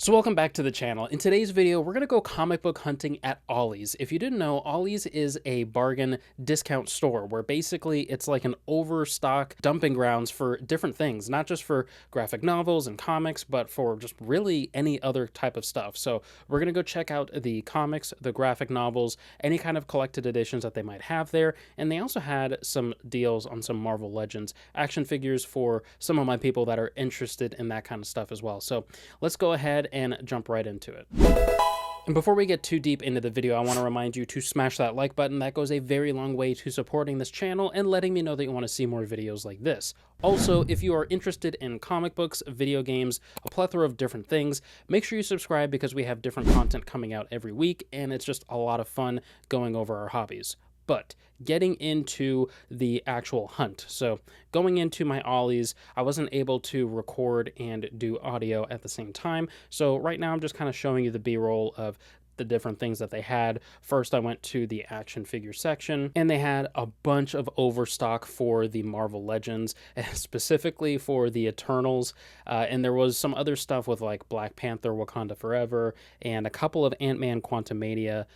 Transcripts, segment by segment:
So welcome back to the channel. In today's video, we're going to go comic book hunting at Ollie's. If you didn't know, Ollie's is a bargain discount store where basically it's like an overstock dumping grounds for different things, not just for graphic novels and comics, but for just really any other type of stuff. So we're going to go check out the comics, the graphic novels, any kind of collected editions that they might have there. And they also had some deals on some Marvel Legends action figures for some of my people that are interested in that kind of stuff as well. So let's go ahead and jump right into it. And before we get too deep into the video, I want to remind you to smash that like button. That goes a very long way to supporting this channel and letting me know that you want to see more videos like this. Also, if you are interested in comic books, video games, a plethora of different things, make sure you subscribe because we have different content coming out every week, and it's just a lot of fun going over our hobbies. But getting into the actual hunt. So going into my Ollies, I wasn't able to record and do audio at the same time. So right now I'm just kind of showing you the B-roll of the different things that they had. First, I went to the action figure section, and they had a bunch of overstock for the Marvel Legends, specifically for the Eternals. And there was some other stuff with like Black Panther, Wakanda Forever, and a couple of Ant-Man Quantumania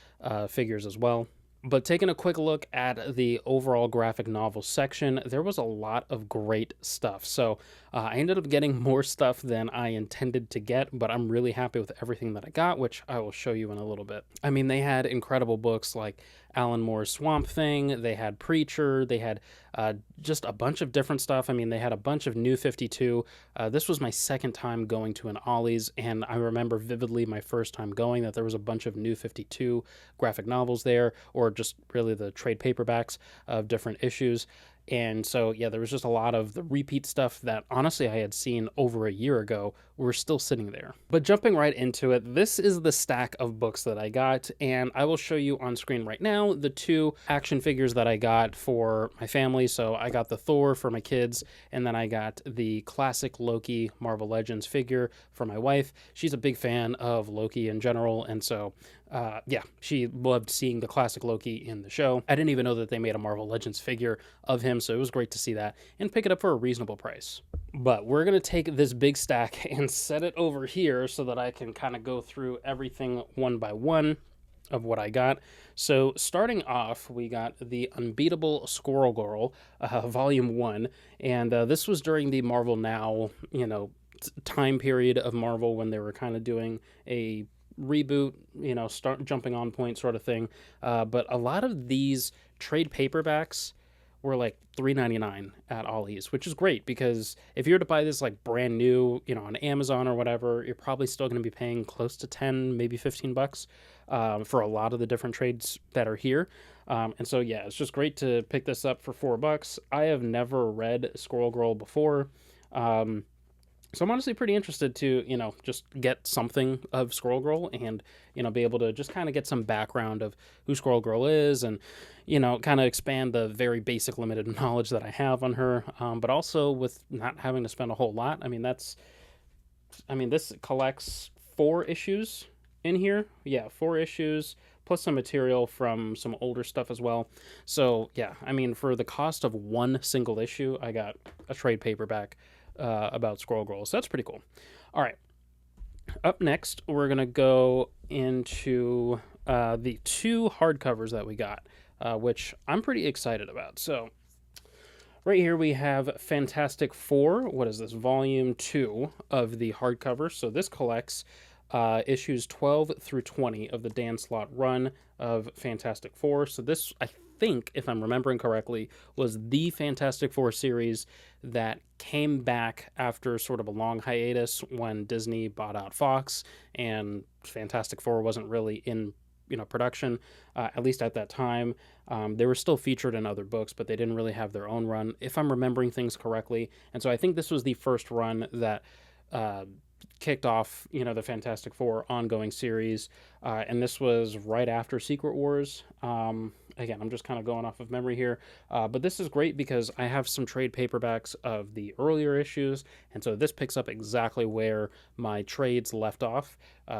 figures as well. But taking a quick look at the overall graphic novel section, there was a lot of great stuff. So I ended up getting more stuff than I intended to get, but I'm really happy with everything that I got, which I will show you in a little bit. I mean, they had incredible books like Alan Moore's Swamp Thing, they had Preacher, they had just a bunch of different stuff. I mean, they had a bunch of New 52. This was my second time going to an Ollie's, and I remember vividly my first time going that there was a bunch of New 52 graphic novels there, or just really the trade paperbacks of different issues. And so, yeah, there was just a lot of the repeat stuff that honestly I had seen over a year ago were still sitting there. But jumping right into it, this is the stack of books that I got, and I will show you on screen right now the two action figures that I got for my family. So I got the Thor for my kids, and then I got the classic Loki Marvel Legends figure for my wife. She's a big fan of Loki in general, and so yeah, she loved seeing the classic Loki in the show. I didn't even know that they made a Marvel Legends figure of him, so it was great to see that and pick it up for a reasonable price. But we're going to take this big stack and set it over here so that I can kind of go through everything one by one of what I got. So starting off, we got the Unbeatable Squirrel Girl, Volume 1, and this was during the Marvel Now, time period of Marvel when they were kind of doing a reboot, start jumping on point sort of thing. But a lot of these trade paperbacks were like $3.99 at Ollie's, which is great because if you were to buy this like brand new, on Amazon or whatever, you're probably still going to be paying close to 10, maybe 15 bucks for a lot of the different trades that are here. And so, yeah, it's just great to pick this up for $4. I have never read Squirrel Girl before. So I'm honestly pretty interested to, just get something of Squirrel Girl and, be able to just kind of get some background of who Squirrel Girl is and, kind of expand the very basic limited knowledge that I have on her. But also with not having to spend a whole lot. This collects 4 issues in here. Yeah, 4 issues plus some material from some older stuff as well. So yeah, for the cost of one single issue, I got a trade paperback about Squirrel Girl. So that's pretty cool. All right. Up next, we're going to go into the 2 hardcovers that we got, which I'm pretty excited about. So right here we have Fantastic Four. What is this? Volume 2 of the hardcover. So this collects issues 12 through 20 of the Dan Slott run of Fantastic Four. So this, I think, if I'm remembering correctly, was the Fantastic Four series that came back after sort of a long hiatus when Disney bought out Fox and Fantastic Four wasn't really in production, at least at that time. They were still featured in other books, but they didn't really have their own run, if I'm remembering things correctly. And so I think this was the first run that kicked off, the Fantastic Four ongoing series, and this was right after Secret Wars. Again, I'm just kind of going off of memory here, but this is great because I have some trade paperbacks of the earlier issues, and so this picks up exactly where my trades left off,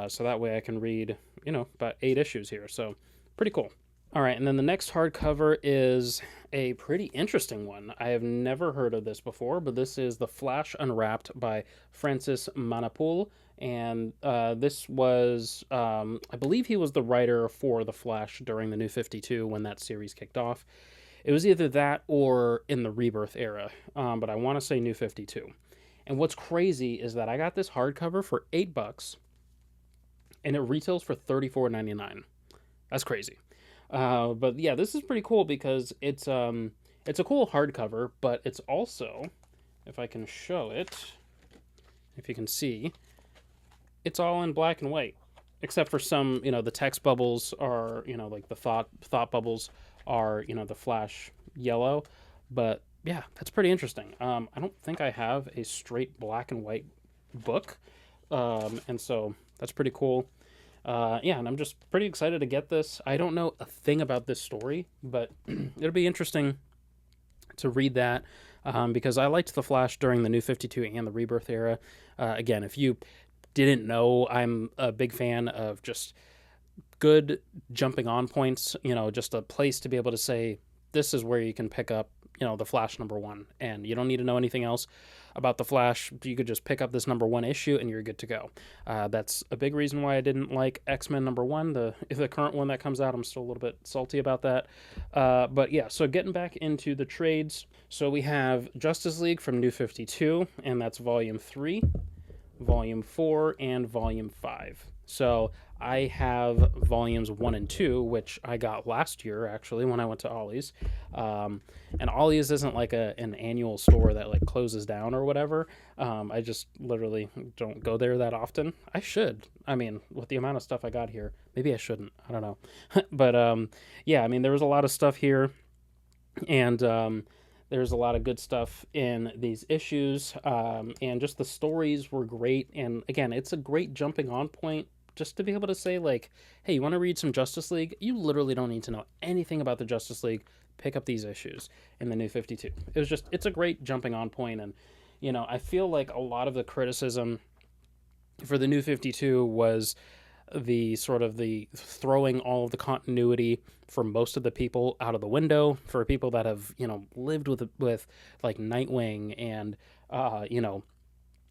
so that way I can read, about 8 issues here, so pretty cool. All right, and then the next hardcover is a pretty interesting one. I have never heard of this before, but this is The Flash Unwrapped by Francis Manapul. And this was, I believe he was the writer for The Flash during the New 52 when that series kicked off. It was either that or in the Rebirth era, but I want to say New 52. And what's crazy is that I got this hardcover for $8 and it retails for $34.99. That's crazy. But yeah, this is pretty cool because it's a cool hardcover, but it's also, if I can show it, if you can see, it's all in black and white, except for some, the text bubbles are, like the thought bubbles are, the flash yellow, but yeah, that's pretty interesting. I don't think I have a straight black and white book, and so that's pretty cool. Yeah, and I'm just pretty excited to get this. I don't know a thing about this story, but it'll be interesting to read that because I liked The Flash during the New 52 and the Rebirth era. Again, if you didn't know, I'm a big fan of just good jumping on points, just a place to be able to say, this is where you can pick up, the Flash #1. And you don't need to know anything else about the Flash. You could just pick up this #1 issue and you're good to go. That's a big reason why I didn't like X-Men #1, the current one that comes out. I'm still a little bit salty about that. But yeah, so getting back into the trades. So we have Justice League from New 52, and that's Volume 3, Volume 4, and Volume 5. So I have volumes 1 and 2, which I got last year actually when I went to Ollie's. And Ollie's isn't like an annual store that like closes down or whatever. I just literally don't go there that often. I should. I mean, with the amount of stuff I got here, maybe I shouldn't. I don't know. But yeah, I mean, there was a lot of stuff here, and there's a lot of good stuff in these issues, and just the stories were great. And again, it's a great jumping on point just to be able to say, like, hey, you want to read some Justice League? You literally don't need to know anything about the Justice League. Pick up these issues in the New 52. It's a great jumping on point. And, I feel like a lot of the criticism for the New 52 was the sort of the throwing all of the continuity for most of the people out of the window, for people that have lived with like Nightwing and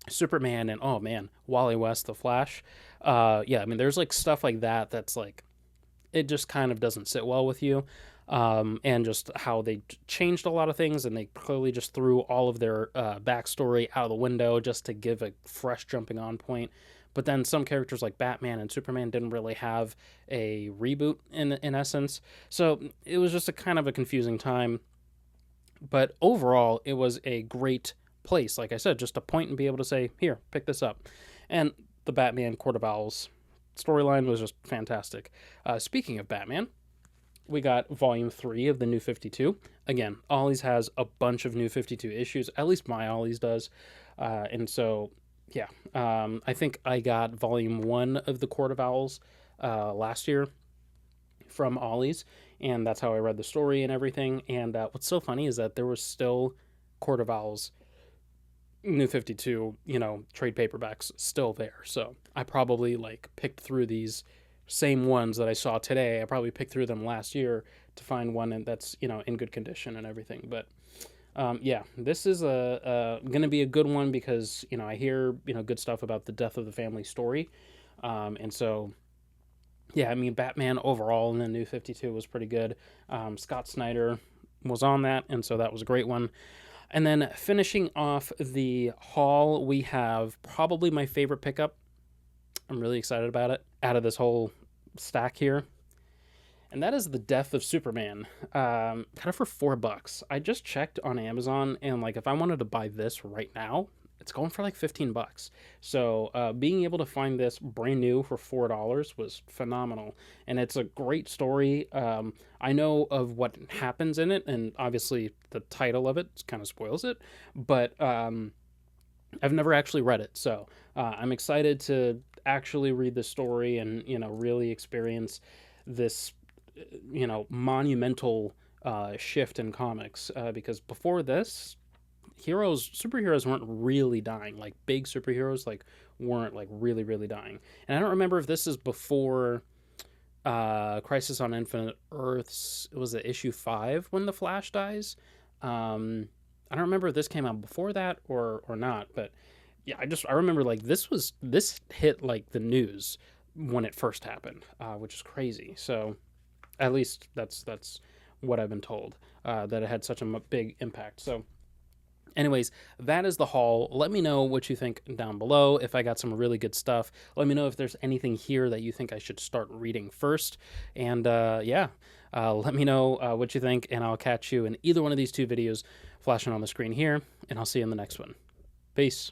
Superman and, oh man, Wally West, the Flash. Yeah, I mean, there's like stuff like that that's like, it just kind of doesn't sit well with you. And just how they changed a lot of things, and they clearly just threw all of their backstory out of the window just to give a fresh jumping on point. But then some characters like Batman and Superman didn't really have a reboot in essence. So it was just a kind of a confusing time. But overall, it was a great place. Like I said, just a point and be able to say, here, pick this up. And the Batman Court of Owls storyline was just fantastic. Speaking of Batman, we got Volume 3 of the New 52. Again, Ollie's has a bunch of New 52 issues. At least my Ollie's does. And so, yeah, I think I got Volume 1 of the Court of Owls last year from Ollie's, and that's how I read the story and everything. And what's so funny is that there was still Court of Owls New 52, trade paperbacks still there. So I probably like picked through these same ones that I saw today. I probably picked through them last year to find one that's, in good condition and everything. But yeah, this is going to be a good one because, I hear, good stuff about the death of the family story. And so, yeah, I mean, Batman overall in the New 52 was pretty good. Scott Snyder was on that, and so that was a great one. And then finishing off the haul, we have probably my favorite pickup. I'm really excited about it out of this whole stack here. And that is The Death of Superman. Got it for $4. I just checked on Amazon, and like if I wanted to buy this right now, it's going for like $15. So being able to find this brand new for $4 was phenomenal. And it's a great story. I know of what happens in it, and obviously the title of it kind of spoils it, but I've never actually read it. So I'm excited to actually read the story and, really experience this, monumental shift in comics. Because before this, superheroes weren't really dying. Like big superheroes, like weren't like really, really dying. And I don't remember if this is before Crisis on Infinite Earths. Was it issue 5 when the Flash dies? I don't remember if this came out before that or not, but yeah, I remember like this hit like the news when it first happened, which is crazy. So at least that's what I've been told, that it had such a big impact. So anyways, that is the haul. Let me know what you think down below. If I got some really good stuff, let me know if there's anything here that you think I should start reading first. And yeah, let me know what you think, and I'll catch you in either one of these two videos flashing on the screen here, and I'll see you in the next one. Peace.